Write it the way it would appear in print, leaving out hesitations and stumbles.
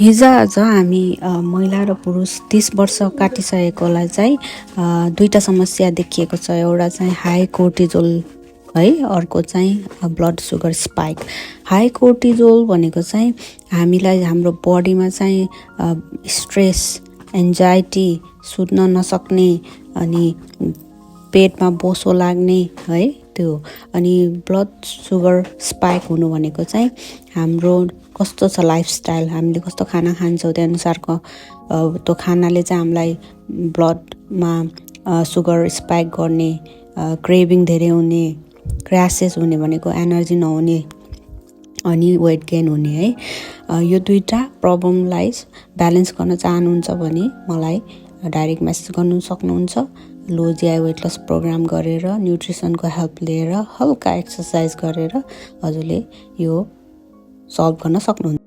हिजोआज हामी महिला र पुरुष 30 वर्ष काटिसकेकोलाई चाहिँ दुईटा समस्या देखिएको छ। एउटा चाहिँ हाई कोर्टिजोल है, अर्को चाहिँ ब्लड सुगर स्पाइक। हाई कोर्टिजोल भनेको चाहिँ हामीलाई हाम्रो बडीमा चाहिँ स्ट्रेस, एन्जाइटी, सुत्न नसक्ने, अनि पेटमा बोसो लाग्ने है त्यो। अनि ब्लड सुगर स्पाइक हुनु भनेको चाहिँ हाम्रो कस्तो छ लाइफस्टाइल, हामीले कस्तो खाना खान्छौँ त्यो अनुसारको त्यो खानाले चाहिँ हामीलाई ब्लडमा सुगर स्पाइक गर्ने, क्रेभिङ धेरै हुने, क्र्यासेस हुने भनेको एनर्जी नहुने, अनि वेट गेन हुने है। यो दुईटा प्रब्लमलाई ब्यालेन्स गर्न चाहनुहुन्छ भने मलाई डाइरेक्ट मेसेज गर्नु सक्नुहुन्छ। Low GI weight loss programme गरेर, न्युट्रिसनको हेल्प लिएर, हल्का एक्सर्साइज गरेर हजुरले यो सल्भ गर्न सक्नुहुन्छ।